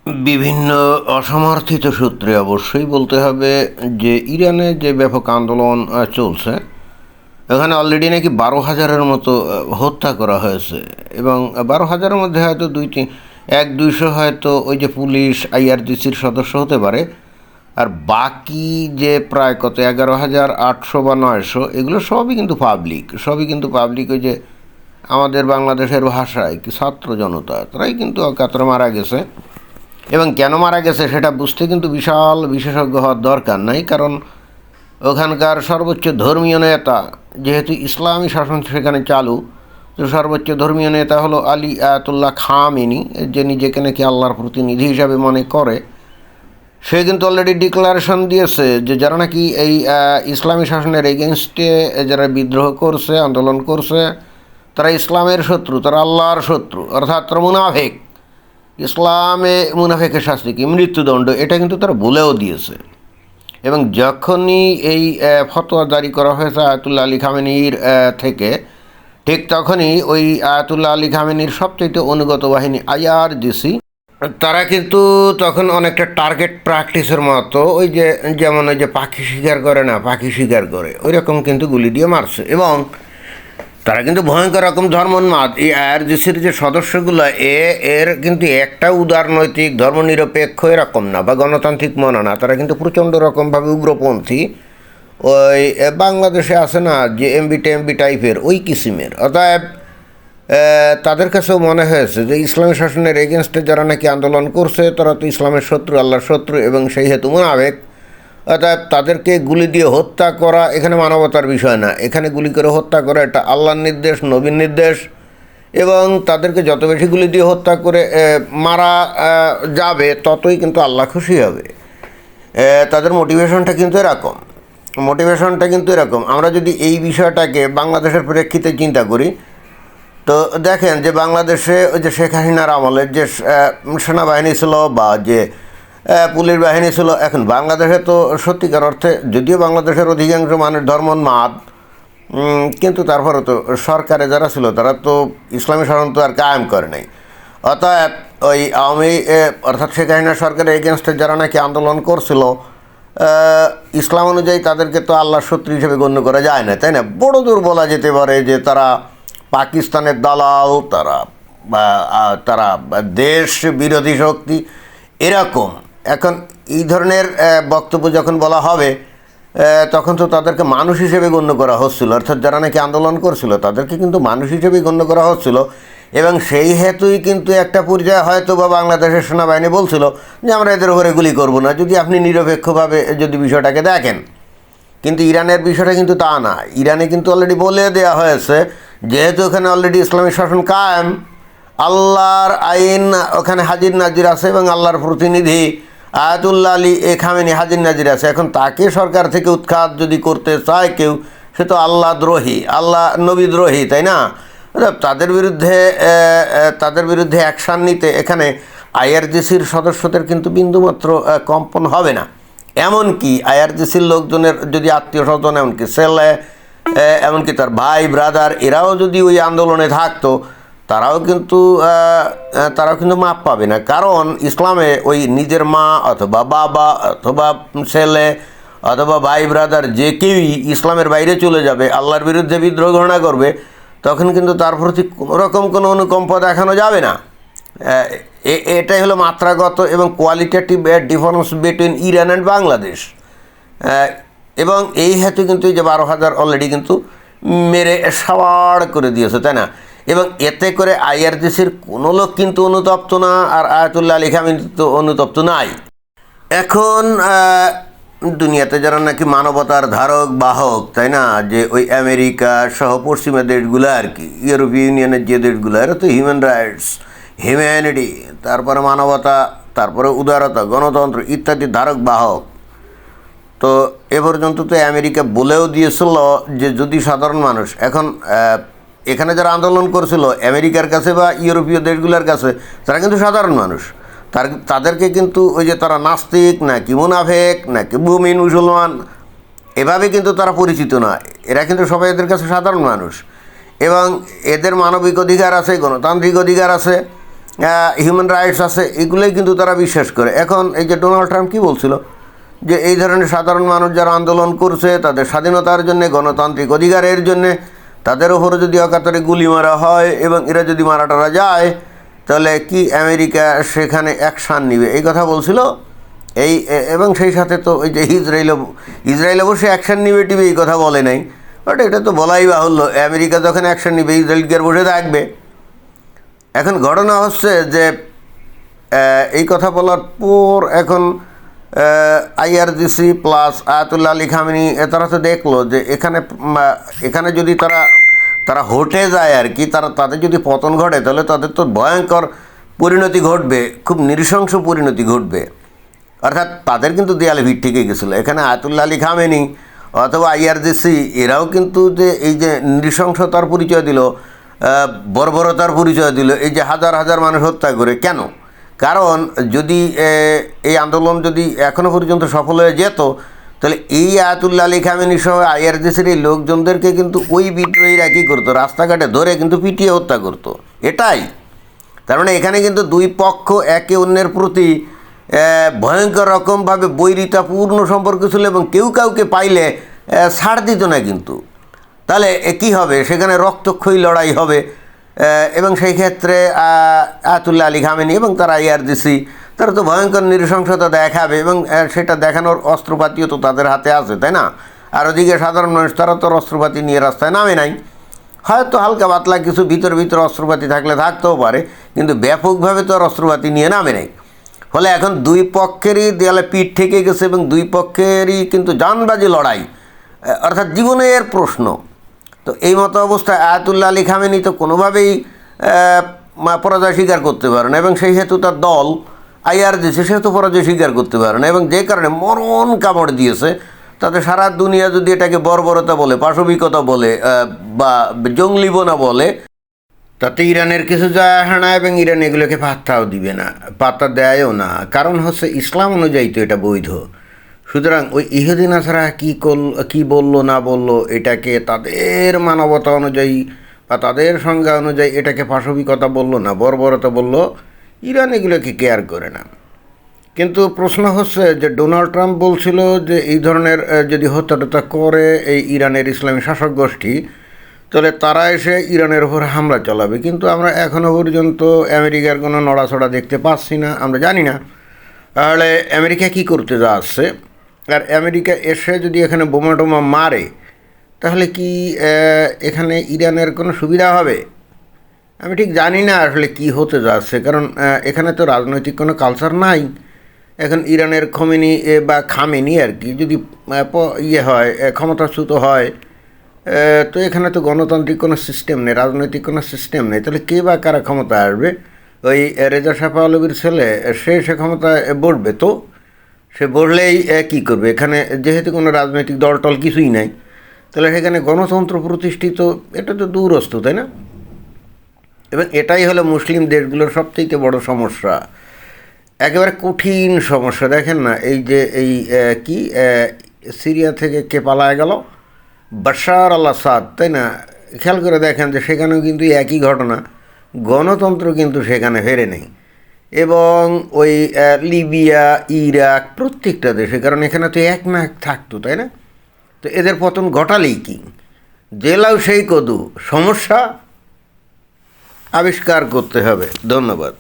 বিভিন্ন অসমর্থিত সূত্রে অবশ্যই বলতে হবে যে ইরানে যে ব্যাপক আন্দোলন চলছে, এখানে অলরেডি নাকি 12,000-এর মতো হত্যা করা হয়েছে। এবং 12,000-এর মধ্যে হয়তো এক দুইশো হয়তো ওই যে পুলিশ আইআরজিসির সদস্য হতে পারে, আর বাকি যে প্রায় কত 11,800 বা 900, এগুলো সবই কিন্তু পাবলিক ওই যে আমাদের বাংলাদেশের ভাষায় কি ছাত্র জনতা, তারাই কিন্তু অকাতরে মারা গেছে। এবং কেন মারা গেছে সেটা বুঝতে কিন্তু বিশাল বিশেষজ্ঞ হওয়ার দরকার নাই, কারণ ওখানকার সর্বোচ্চ ধর্মীয় নেতা, যেহেতু ইসলামী শাসন সেখানে চালু, তো সর্বোচ্চ ধর্মীয় নেতা হলো আলী আয়াতুল্লাহ খামেনি, যে নিজেকে নাকি আল্লাহর প্রতিনিধি হিসাবে মনে করে। সে কিন্তু অলরেডি ডিক্লারেশন দিয়েছে যে যারা নাকি এই ইসলামী শাসনের এগেনস্টে যারা বিদ্রোহ করছে, আন্দোলন করছে, তারা ইসলামের শত্রু, তারা আল্লাহর শত্রু, অর্থাৎ তারা মুনাফেক। ইসলামে মুনাফেকের শাস্তি কি? মৃত্যুদণ্ড। এটা কিন্তু তারা বলেও দিয়েছে। এবং যখনই এই ফতোয়া জারি করা হয়েছে আয়াতুল্লাহ আলী খামেনির থেকে, ঠিক তখনই ওই আয়াতুল্লাহ আলী খামেনির সবচেয়ে অনুগত বাহিনী আইআরজিসি, তারা কিন্তু তখন অনেকটা টার্গেট প্র্যাকটিসের মতো, ওই যে যেমন ওই যে পাখি শিকার করে না, পাখি শিকার করে ওই রকম কিন্তু গুলি দিয়ে মারছে। এবং তারা কিন্তু ভয়ঙ্কর রকম ধর্মোন্মাদ। এই আইআরজিসির যে সদস্যগুলো, এর কিন্তু একটা উদারনৈতিক ধর্মনিরপেক্ষ এরকম না বা গণতান্ত্রিক মনে না, তারা কিন্তু প্রচণ্ড রকমভাবে উগ্রপন্থী। ওই বাংলাদেশে আছে না যে এমবি টেমবি টাইপের ওই কিসিমের। অতএব তাদের কাছেও মনে হয়েছে যে ইসলামী শাসনের এগেনস্টে যারা নাকি আন্দোলন করছে, তারা তো ইসলামের শত্রু, আল্লাহর শত্রু, এবং সেই হেতু মুনাফেক। অর্থাৎ তাদেরকে গুলি দিয়ে হত্যা করা এখানে মানবতার বিষয় না, এখানে গুলি করে হত্যা করা এটা আল্লাহর নির্দেশ, নবীর নির্দেশ। এবং তাদেরকে যত বেশি গুলি দিয়ে হত্যা করে মারা যাবে, ততই কিন্তু আল্লাহ খুশি হবে। তাদের মোটিভেশনটা কিন্তু এরকম। আমরা যদি এই বিষয়টাকে বাংলাদেশের প্রেক্ষিতে চিন্তা করি, তো দেখেন যে বাংলাদেশে ওই যে শেখ হাসিনার আমলের যে সেনাবাহিনী ছিল বা যে পুলিশ বাহিনী ছিল, এখন বাংলাদেশে তো সত্যিকার অর্থে, যদিও বাংলাদেশের অধিকাংশ মানুষ ধর্মোন্মাদ, কিন্তু তারপরে তো সরকারে যারা ছিল তারা তো ইসলামী শাসন তো আর কায়েম করে নাই। অতএব ওই আওয়ামী অর্থাৎ শেখ হাসিনা সরকারের এগেনস্টে যারা নাকি আন্দোলন করছিল, ইসলাম অনুযায়ী তাদেরকে তো আল্লাহর শত্রু হিসেবে গণ্য করা যায় না, তাই না? বড় দূর বলা যেতে পারে যে তারা পাকিস্তানের দালাল, তারা দেশ বিরোধী শক্তি এরকম। এখন এই ধরনের বক্তব্য যখন বলা হবে, তখন তো তাদেরকে মানুষ হিসেবে গণ্য করা হচ্ছিল, অর্থাৎ যারা নাকি আন্দোলন করছিল তাদেরকে কিন্তু মানুষ হিসেবেই গণ্য করা হচ্ছিল। এবং সেই হেতুই কিন্তু একটা পর্যায়ে হয়তো বা বাংলাদেশের সেনাবাহিনী বলছিল যে আমরা এদের উপরে গুলি করব না, যদি আপনি নিরপেক্ষভাবে যদি বিষয়টাকে দেখেন। কিন্তু ইরানের বিষয়টা কিন্তু তা না। ইরানে কিন্তু অলরেডি বলে দেওয়া হয়েছে, যেহেতু ওখানে অলরেডি ইসলামী শাসন কায়েম, আল্লাহর আইন ওখানে হাজির নাজির আছে, এবং আল্লাহর প্রতিনিধি আয়াতুল্লাহ আলী খামেনি হাজির নাজির আছে। এখন তাকে সরকার থেকে উৎখাত যদি করতে চায় কেউ, সে তো আল্লাহ দ্রোহী, আল্লাহ নবী দ্রোহী, তাই না? তাদের বিরুদ্ধে অ্যাকশান নিতে এখানে আইআরজিসির সদস্যদের কিন্তু বিন্দুমাত্র কম্পন হবে না। এমনকি আইআরজিসির লোকজনের যদি আত্মীয় স্বজন, এমনকি ছেলে, এমনকি তার ভাই ব্রাদার, এরাও যদি ওই আন্দোলনে থাকতো, তারাও কিন্তু মাপ পাবে না। কারণ ইসলামে ওই নিজের মা অথবা বাবা অথবা ছেলে অথবা ভাই ব্রাদার যে কেউই ইসলামের বাইরে চলে যাবে, আল্লাহর বিরুদ্ধে বিদ্রোহ ঘোষণা করবে, তখন কিন্তু তার প্রতি কোনোরকম কোনো অনুকম্প দেখানো যাবে না। এটাই হলো মাত্রাগত এবং qualitative difference between Iran and Bangladesh. এবং এই হেতু কিন্তু এই যে 12,000 অলরেডি কিন্তু মেরে সাবাড় করে দিয়েছে, তাই না? এবং এতে করে আইআরজিসির কোনো লোক কিন্তু অনুতপ্ত না, আর আয়াতুল্লাহ আলী খামেনি তো অনুতপ্ত নাই। এখন দুনিয়াতে যারা নাকি মানবতার ধারক বাহক, তাই না, যে ওই আমেরিকা সহ পশ্চিমা দেশগুলো আর কি, ইউরোপীয় ইউনিয়নের যে দেশগুলো, এরা তো হিউম্যান রাইটস, হিউম্যানিটি, তারপরে মানবতা, তারপরে উদারতা, গণতন্ত্র ইত্যাদি ধারক বাহক। তো এ পর্যন্ত তো আমেরিকা বলেও দিয়েছিল যে যদি সাধারণ মানুষ, এখন এখানে যারা আন্দোলন করছিল আমেরিকার কাছে বা ইউরোপীয় দেশগুলোর কাছে, তারা কিন্তু সাধারণ মানুষ। তাদেরকে কিন্তু ওই যে তারা নাস্তিক নাকি মুনাফেক নাকি মুমিন মুসলমান এভাবে কিন্তু তারা পরিচিত না। এরা কিন্তু সবাই এদের কাছে সাধারণ মানুষ, এবং এদের মানবিক অধিকার আছে, গণতান্ত্রিক অধিকার আছে। হিউম্যান রাইটস আছে, এগুলোই কিন্তু তারা বিশ্বাস করে। এখন এই যে ডোনাল্ড ট্রাম্প কী বলছিল যে এই ধরনের সাধারণ মানুষ যারা আন্দোলন করছে তাদের স্বাধীনতার জন্যে, গণতান্ত্রিক অধিকারের জন্যে, তাদের ওপরে যদি অকাতরে গুলি মারা হয় এবং এরা যদি মারা টারা যায় তাহলে কি আমেরিকা সেখানে অ্যাকশান নিবে, এই কথা বলছিল। এবং সেই সাথে তো ওই যে ইসরায়েল অবশ্যই অ্যাকশান নিবে টিবে এই কথা বলে নাই, বাট এটা তো বলাই বাহুল্য আমেরিকা যখন অ্যাকশান নিবে ইসরায়েল কি আর বসে থাকবে। এখন ঘটনা হচ্ছে যে এই কথা বলার পর এখন IRGC plus Ayatollah Ali Khamenei তারা তো দেখলো যে এখানে যদি তারা হটে যায় আর কি, তাদের যদি পতন ঘটে তাহলে তাদের তো ভয়ঙ্কর পরিণতি ঘটবে, খুব নৃশংস পরিণতি ঘটবে। অর্থাৎ তাদের কিন্তু দেয়ালে ভিড় ঠেকে গেছিলো। এখানে আয়াতুল্লাহ আলী খামেনি অথবা আইআরজিসি এরাও কিন্তু যে এই যে নৃশংসতার পরিচয় দিল, বর্বরতার পরিচয় দিল, এই যে হাজার হাজার মানুষ হত্যা করে, কেন? কারণ যদি এই আন্দোলন যদি এখনও পর্যন্ত সফল হয়ে যেত তাহলে এই আয়াতুল্লাহ আলী খামেনি সহ আইআরজিসির এই লোকজনদেরকে কিন্তু ওই বিদ্রোহীরা কী করতো, রাস্তাঘাটে ধরে কিন্তু পিটিয়ে হত্যা করতো। এটাই তার মানে এখানে কিন্তু দুই পক্ষ একে অন্যের প্রতি ভয়ঙ্কর রকমভাবে বৈরিতাপূর্ণ সম্পর্ক ছিল এবং কেউ কাউকে পাইলে ছাড় দিত না কিন্তু। তাহলে কী হবে, সেখানে রক্তক্ষয়ী লড়াই হবে এবং সেই ক্ষেত্রে আয়াতুল্লাহ আলী খামেনি এবং তারা আইআরজিসি তারা তো ভয়ঙ্কর নৃশংসতা দেখাবে এবং সেটা দেখানোর অস্ত্রপাতিও তো তাদের হাতে আছে, তাই না? আর ওদিকে সাধারণ মানুষ তারা তো অস্ত্রপাতি নিয়ে রাস্তায় নামে নাই, হয়তো হালকা পাতলা কিছু ভিতর অস্ত্রপাতি থাকলে থাকতেও পারে, কিন্তু ব্যাপকভাবে তো আর অস্ত্রপাতি নিয়ে নামে নাই। ফলে এখন দুই পক্ষেরই দেয়ালে পিঠ ঠেকে গেছে এবং দুই পক্ষেরই কিন্তু জানবাজি লড়াই, অর্থাৎ জীবনের প্রশ্ন। তো এই মতো অবস্থায় আয়াতুল্লাহ আলী খামেনি তো কোনোভাবেই পরাজয় স্বীকার করতে পারে না এবং সেই হেতু তার দল আইআরজিসি সেহেতু পরাজয় স্বীকার করতে পারে না এবং যে কারণে মরণ কামড় দিয়েছে। তাতে সারা দুনিয়া যদি এটাকে বর্বরতা বলে, পাশবিকতা বলে বা জঙ্গলিপনা বলে, তাতে ইরানের কিছু যায় আসে না এবং ইরান এগুলোকে পাত্তাও দিবে না, পাত্তা দেয়ও না। কারণ হচ্ছে ইসলাম অনুযায়ী তো এটা বৈধ। সুতরাং ওই ইহুদি নাসারা কী বললো না বললো এটাকে তাদের মানবতা অনুযায়ী বা তাদের সংজ্ঞা অনুযায়ী এটাকে পাশবিকতা বললো না বর্বরতা বললো, ইরান এগুলোকে কেয়ার করে না। কিন্তু প্রশ্ন হচ্ছে যে ডোনাল্ড ট্রাম্প বলছিল যে এই ধরনের যদি হত্যা করে এই ইরানের ইসলামী শাসক গোষ্ঠী তাহলে তারা এসে ইরানের ওপর হামলা চালাবে। কিন্তু আমরা এখনও পর্যন্ত আমেরিকার কোনো নড়াচড়া দেখতে পাচ্ছি না, আমরা জানি না তাহলে আমেরিকা কী করতে যাচ্ছে। আর আমেরিকা এসে যদি এখানে বোমা টোমা মারে তাহলে কি এখানে ইরানের কোনো সুবিধা হবে? আমি ঠিক জানি না আসলে কি হতে যাচ্ছে, কারণ এখানে তো রাজনৈতিক কোনো কালচার নাই। এখন ইরানের খামেনি আর কি যদি হয়, ক্ষমতাচ্যুত হয়, তো এখানে তো গণতান্ত্রিক কোনো সিস্টেম নেই, রাজনৈতিক কোনো সিস্টেম নেই, তাহলে কে বা কারা ক্ষমতা আসবে? ওই রেজা শাহ পাহলভির ছেলে সে ক্ষমতায় বসবে, তো সে বসলেই কী করবে? এখানে যেহেতু কোনো রাজনৈতিক দলটল কিছুই নাই, তাহলে সেখানে গণতন্ত্র প্রতিষ্ঠিত এটা তো দূরস্থ, তাই না? এবং এটাই হলো মুসলিম দেশগুলোর সবথেকে বড় সমস্যা, একেবারে কঠিন সমস্যা। দেখেন না এই যে সিরিয়া থেকে কে পালায় গেল, বাশার আল আসাদ, তাই না? খেয়াল করে দেখেন যে সেখানেও কিন্তু একই ঘটনা, গণতন্ত্র কিন্তু সেখানে ফেরে নেই। এবং ওই লিবিয়া, ইরাক, প্রত্যেকটা দেশে, কারণ এখানে তো এক না এক থাকতো, তাই না? তো এদের পতন ঘটালেই কি, জেলাও সেই কদু, সমস্যা আবিষ্কার করতে হবে। ধন্যবাদ।